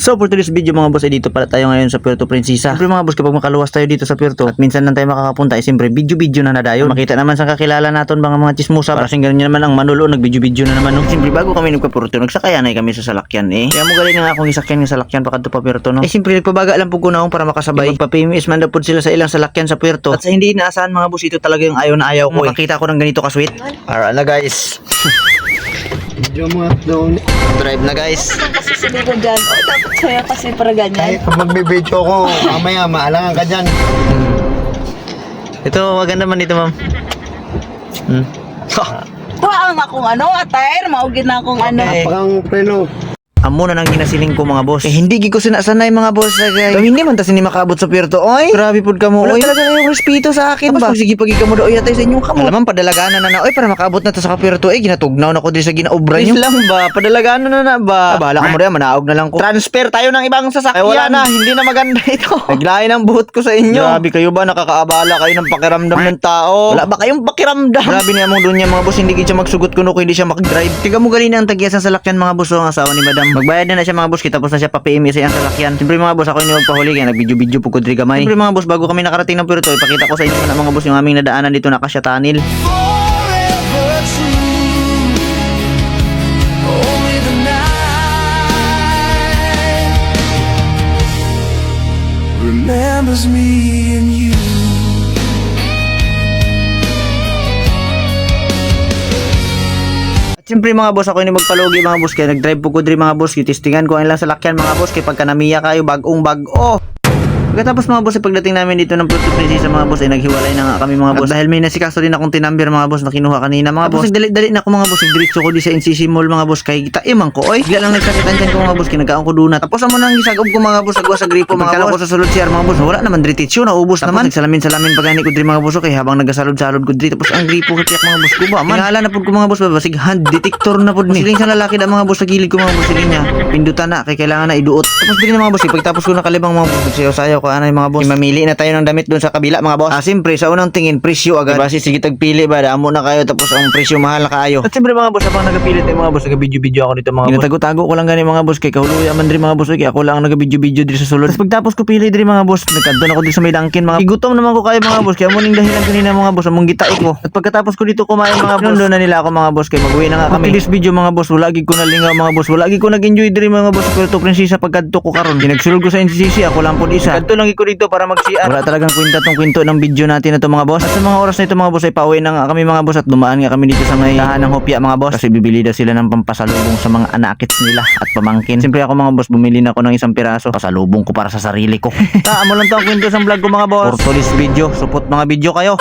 So for today's video mga boss ay dito pala tayo ngayon sa Puerto Princesa. Siyempre mga boss kapag makaluwas tayo dito sa Puerto at minsan lang tayo makakapunta ay siyempre video na nadayon. Makita naman sa kakilala natin mga chismosa. Para sing ganyan naman ang manulo nagvideo na naman. Siyempre bago kami nagpa-Puerto nagsakayan ay kami sa salakyan Kaya mo galing nga akong isakyan ng salakyan pakadto pa Puerto no. Siyempre nagpabaga lang po ko na akong para makasabay. Magpa-PMS man daw po sila sa ilang salakyan sa Puerto. At sa hindi inaasahan mga boss ito talaga yung ayaw na ayaw ko. Makita ko ng ganito ka-sweet. Alright na guys. Medyo mga doon. Drive na guys. Kasi sabi ko dyan, dapat sa'yo kasi para ganyan. Kahit pag magbibideo ko, mamaya maalangan ka dyan. Ito maganda man dito ma'am. Kuha ang akong attire, maugin na akong Napakang preno. Amo na nang ginasiling ko mga boss. Hindi gi ko sinasanay mga boss guys. Hindi man ta sini makaabot sa Puerto. Oy, grabe pud kamo. Oy, talaga kayong respeto sa akin ba? Sige pagi kamo do yatay sa inyong kamo. Alam man padalaganan na oy para makaabot na ta sa Puerto. Ginatugnaw na ko diri sa ginaobra nyo. Lang ba? Padalaganan na ba? Bala ka mo diyan manaog na lang ko. Transfer tayo ng ibang sasakyan. Ay wala na, hindi na maganda ito. Naglain ang buhot ko sa inyo. Grabe kayo ba nakakaabala kayo ng pakiramdam ng tao? Wala ba kayong pakiramdam? Grabe ni among dunya mga boss, hindi siya magsugot kuno ko hindi siya makadrive. Tiga mo galing ang tagyasan sa lakyan mga boss ang asawa ni madam. Magbayad na siya mga boss, kita tapos na siya pa-PMS sa iyang sasakyan. Siyempre mga boss, ako yung magpahuli kaya nag-video po ko diri gamay. Siyempre mga boss, bago kami nakarating ng Puerto, ipakita ko sa inyo na mga boss yung aming nadaanan dito na Kasya Tunnel. Remembers me and you. Siyempre mga boss, ako yung magpalugi mga boss, kaya nag-drive po ko diri mga boss, kitistingan ko ang ilang salakyan mga boss, kaya pagka namiya kayo bagong bago. Pagkatapos mga boss, pagdating namin dito ng Puerto Princesa mga boss, ay naghiwalay na nga kami mga boss. Dahil may nasikaso din akong tinumber mga boss na kinuha kanina mga boss. Dali-dali na ako mga boss, diretso ko di sa NCC Mall mga boss, kay kita imang ko oy. Bigla lang nagkakitan dyan ko mga boss, kinagaon ko donut. Tapos amo nang gisagom ko mga boss, agwa sa gripo mga boss. Ko sa sulod CR mga boss, wala naman diri tissue, naubos naman. Salamin pagani ko diri mga boss, kay habang nagasalod-salod ko diri. Tapos ang gripo kitiyak mga boss ko ba man. Hinala na pud ko mga boss, basig hand detector na pud ni. Siling sa lalaki da mga boss sa gilid ko mga boss, siling niya. Pindutan na kay kailangan na iduot. Tapos diri na mga boss, pagtapos ko nakalibang mga boss, sayo-sayo ko anay mga boss. Mamili na tayo ng damit doon sa kabila mga boss. Siyempre sa unang tingin presyo agad. Diba sige tagpili ba damo na kayo tapos ang presyo mahal na kaayo. At siyempre mga boss habang nagapili tayo mga boss, nagabidyo-video ako dito mga boss. Ginatago-tago ko lang gani mga boss kay kahuluya man diri mga boss kay ako lang nagabidyo-video diri sa sulod. Tapos pagtapos ko pili diri mga boss, nagkadto ako diri sa may Dunkin mga. Igutom naman ko kayo mga boss kaya mo ning dahilan kanina mga boss among gitae ko. At pagkatapos ko dito kumain mga boss, doon na nila ako mga boss kay mag-uwi na nga kami. This video mga boss, wala gid ko nalingaw mga boss, wala gid ko nag-enjoy diri mga boss sa Puerto Princesa pagkadto ko karon. Ginagsulod ko sa NCC, ako lang pud isa. Kadto lang gid ko dito para mag-CR. Wala talagang kwento ng video natin na to mga boss. At sa mga oras na ito mga boss ay pauwi na nga kami mga boss at dumaan nga kami dito sa may tahan ng hopya mga boss. Kasi bibili daw sila ng pampasalubong sa mga anakits nila at pamangkin. Siyempre ako mga boss bumili na ako ng isang piraso. Pasalubong ko para sa sarili ko. Amo lang to ang kwento sa vlog ko mga boss. For today's video, support mga video kayo.